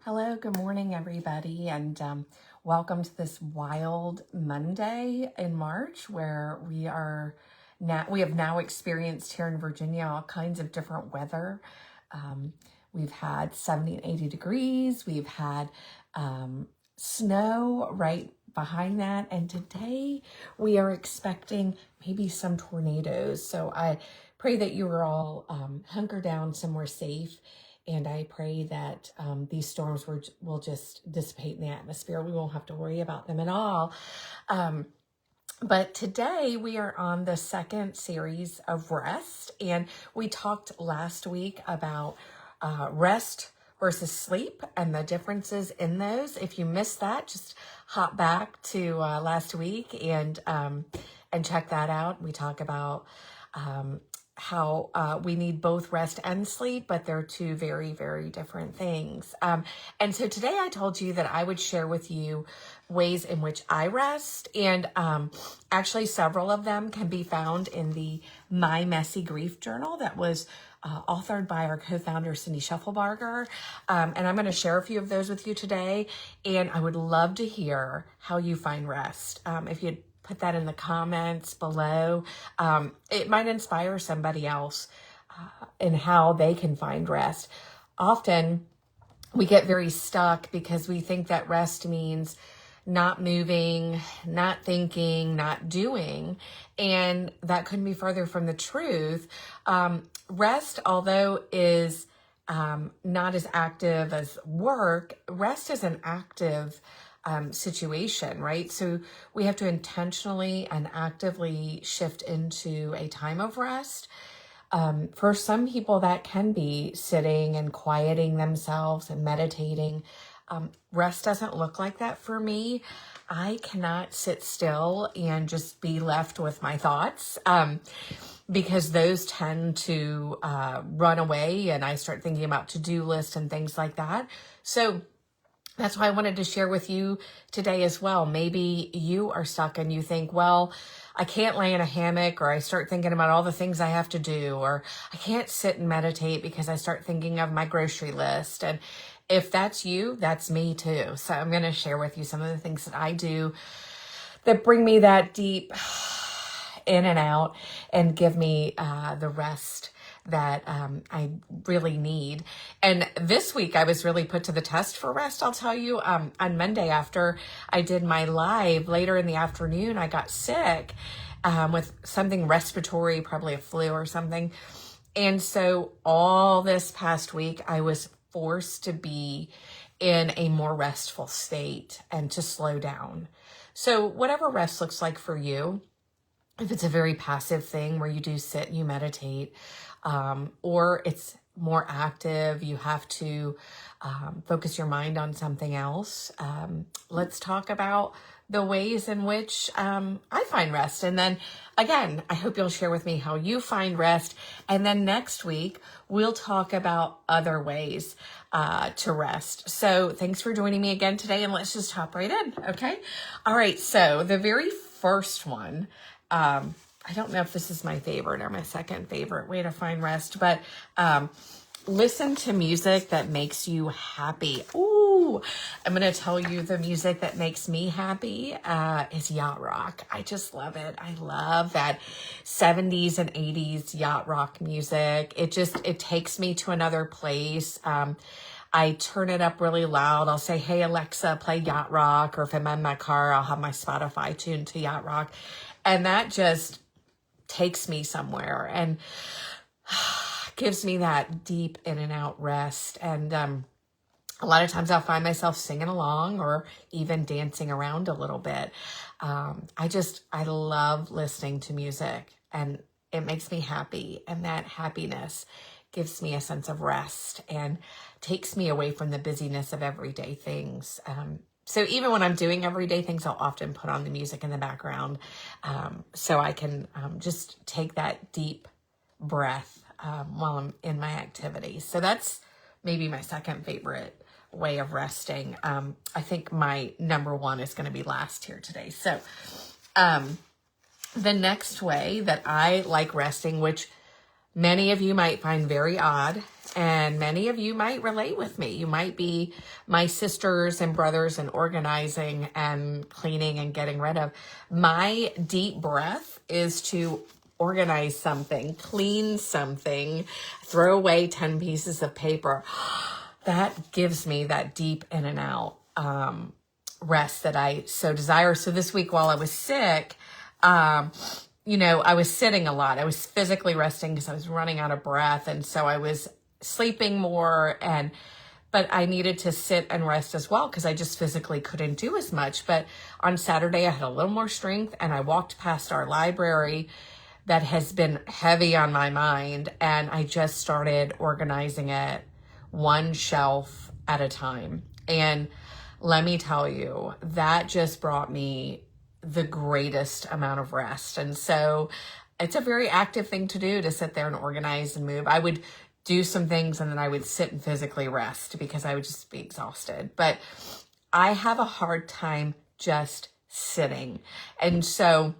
Hello, good morning, everybody, and welcome to this wild Monday in March, where we have now experienced here in Virginia all kinds of different weather. We've had 70 and 80 degrees. We've had snow right behind that, and today we are expecting maybe some tornadoes. So I pray that you are all hunker down somewhere safe. And I pray that these storms will just dissipate in the atmosphere. We won't have to worry about them at all. But today we are on the second series of rest. And we talked last week about rest versus sleep and the differences in those. If you missed that, just hop back to last week and check that out. We talk about how we need both rest and sleep, but they're two very, very different things. And so today I told you that I would share with you ways in which I rest. And actually several of them can be found in the My Messy Grief Journal that was authored by our co-founder, Cindy Schuffelbarger. And I'm going to share a few of those with you today. And I would love to hear how you find rest. If you'd put that in the comments below. It might inspire somebody else in how they can find rest. Often we get very stuck because we think that rest means not moving, not thinking, not doing. And that couldn't be further from the truth. Rest, although is not as active as work, rest is an active situation, right? So we have to intentionally and actively shift into a time of rest. For some people, that can be sitting and quieting themselves and meditating. Rest doesn't look like that for me. I cannot sit still and just be left with my thoughts because those tend to run away and I start thinking about to-do lists and things like that. So that's why I wanted to share with you today as well. Maybe you are stuck and you think, well, I can't lay in a hammock, or I start thinking about all the things I have to do, or I can't sit and meditate because I start thinking of my grocery list. And if that's you, that's me too. So I'm going to share with you some of the things that I do that bring me that deep in and out and give me the rest that I really need. And this week I was really put to the test for rest. I'll tell you, on Monday after I did my live later in the afternoon, I got sick with something respiratory, probably a flu or something. And so all this past week I was forced to be in a more restful state and to slow down. So whatever rest looks like for you, if it's a very passive thing where you do sit and you meditate, or it's more active, you have to focus your mind on something else. Let's talk about the ways in which I find rest. And then again, I hope you'll share with me how you find rest. And then next week, we'll talk about other ways to rest. So thanks for joining me again today, and let's just hop right in, okay? All right, so the very first one, I don't know if this is my favorite or my second favorite way to find rest, but listen to music that makes you happy. Ooh, I'm going to tell you the music that makes me happy is yacht rock. I just love it. I love that 70s and 80s yacht rock music. It takes me to another place. I turn it up really loud. I'll say, hey, Alexa, play yacht rock. Or if I'm in my car, I'll have my Spotify tuned to yacht rock. And that just takes me somewhere and gives me that deep in and out rest. And a lot of times I'll find myself singing along or even dancing around a little bit. I love listening to music, and it makes me happy. And that happiness gives me a sense of rest and takes me away from the busyness of everyday things. So even when I'm doing everyday things, I'll often put on the music in the background so I can just take that deep breath while I'm in my activities. So that's maybe my second favorite way of resting. I think my number one is going to be last here today. So the next way that I like resting, which many of you might find very odd, and many of you might relate with me. You might be my sisters and brothers in organizing and cleaning and getting rid of. My deep breath is to organize something, clean something, throw away 10 pieces of paper. That gives me that deep in and out rest that I so desire. So this week while I was sick, I was sitting a lot. I was physically resting because I was running out of breath. And so I was sleeping more, but I needed to sit and rest as well because I just physically couldn't do as much. But on Saturday, I had a little more strength, and I walked past our library that has been heavy on my mind, and I just started organizing it one shelf at a time. And let me tell you, that just brought me the greatest amount of rest. And so it's a very active thing to do, to sit there and organize and move. I would do some things and then I would sit and physically rest because I would just be exhausted. But I have a hard time just sitting. And so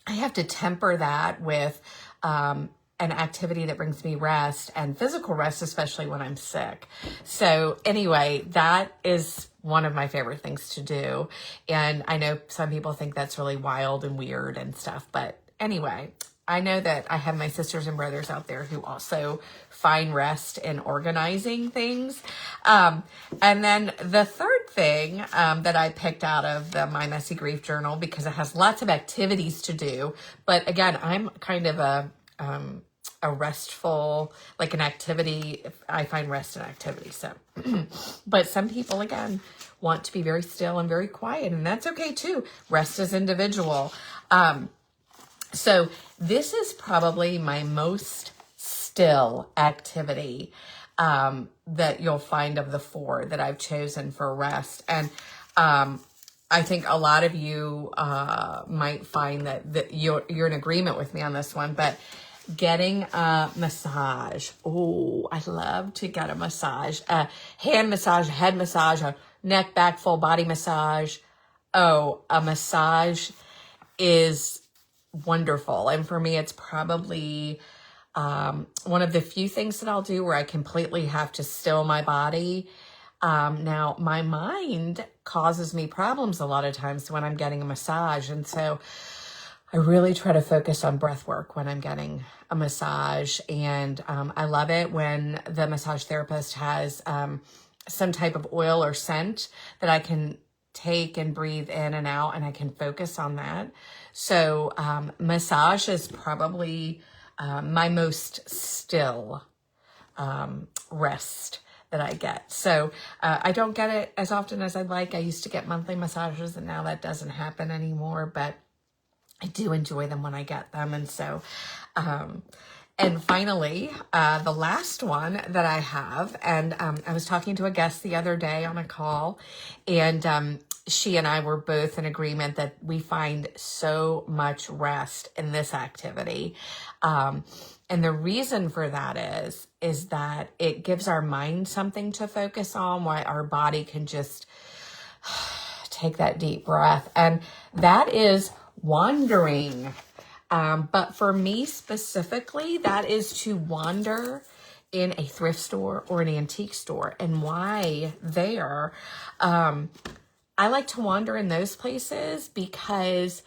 I have to temper that with an activity that brings me rest and physical rest, especially when I'm sick. So anyway, that is one of my favorite things to do. And I know some people think that's really wild and weird and stuff. But anyway, I know that I have my sisters and brothers out there who also find rest in organizing things. And then the third thing that I picked out of the My Messy Grief Journal, because it has lots of activities to do. But again, I'm kind of a restful, like an activity. I find rest in activity. So, but some people, again, want to be very still and very quiet, and that's okay too. Rest is individual. So this is probably my most still activity that you'll find of the 4 that I've chosen for rest. And I think a lot of you might find that you're in agreement with me on this one, but getting a massage. Oh, I love to get a massage, a hand massage, a head massage, a neck, back, full body massage. Oh, a massage is wonderful. And for me, it's probably one of the few things that I'll do where I completely have to still my body. Now, my mind causes me problems a lot of times when I'm getting a massage. And so I really try to focus on breath work when I'm getting a massage. And I love it when the massage therapist has some type of oil or scent that I can take and breathe in and out, and I can focus on that. So massage is probably my most still rest that I get. So I don't get it as often as I'd like. I used to get monthly massages, and now that doesn't happen anymore, but I do enjoy them when I get them. And so, and finally, the last one that I have, and I was talking to a guest the other day on a call, and she and I were both in agreement that we find so much rest in this activity. And the reason for that is that it gives our mind something to focus on while our body can just take that deep breath. And that is wandering. But for me specifically, that is to wander in a thrift store or an antique store. And why there? I like to wander in those places because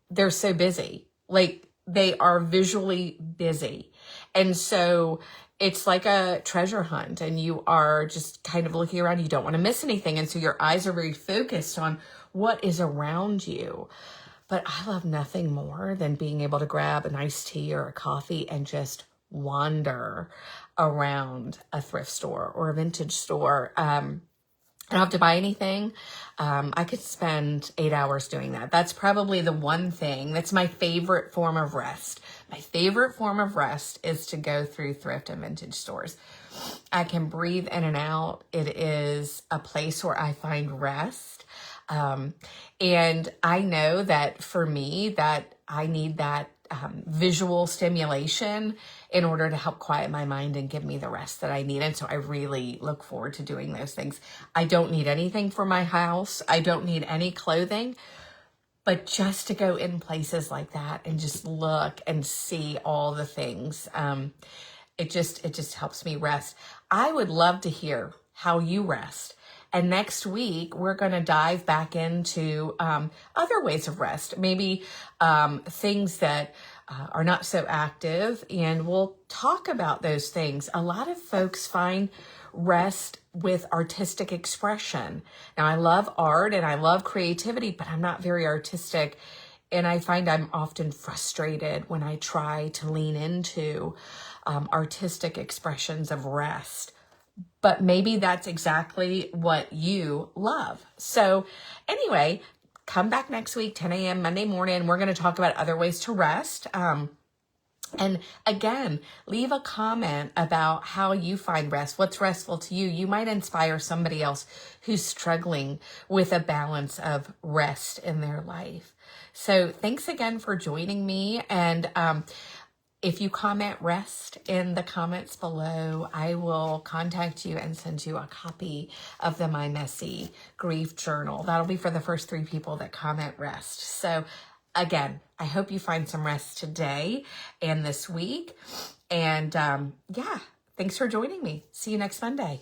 they're so busy. Like, they are visually busy. And so it's like a treasure hunt, and you are just kind of looking around. You don't want to miss anything. And so your eyes are very focused on what is around you. But I love nothing more than being able to grab an iced tea or a coffee and just wander around a thrift store or a vintage store. I don't have to buy anything. I could spend 8 hours doing that. That's probably the one thing that's my favorite form of rest. My favorite form of rest is to go through thrift and vintage stores. I can breathe in and out. It is a place where I find rest. And I know that for me, that I need that visual stimulation in order to help quiet my mind and give me the rest that I need. And so I really look forward to doing those things. I don't need anything for my house. I don't need any clothing, but just to go in places like that and just look and see all the things, it just helps me rest. I would love to hear how you rest. And next week, we're going to dive back into other ways of rest, maybe things that are not so active, and we'll talk about those things. A lot of folks find rest with artistic expression. Now, I love art and I love creativity, but I'm not very artistic. And I find I'm often frustrated when I try to lean into artistic expressions of rest. But maybe that's exactly what you love. So anyway, come back next week, 10 a.m. Monday morning. We're going to talk about other ways to rest. And again, leave a comment about how you find rest. What's restful to you? You might inspire somebody else who's struggling with a balance of rest in their life. So thanks again for joining me. And if you comment rest in the comments below, I will contact you and send you a copy of the My Messy Grief Journal. That'll be for the first 3 people that comment rest. So again, I hope you find some rest today and this week. And yeah, thanks for joining me. See you next Monday.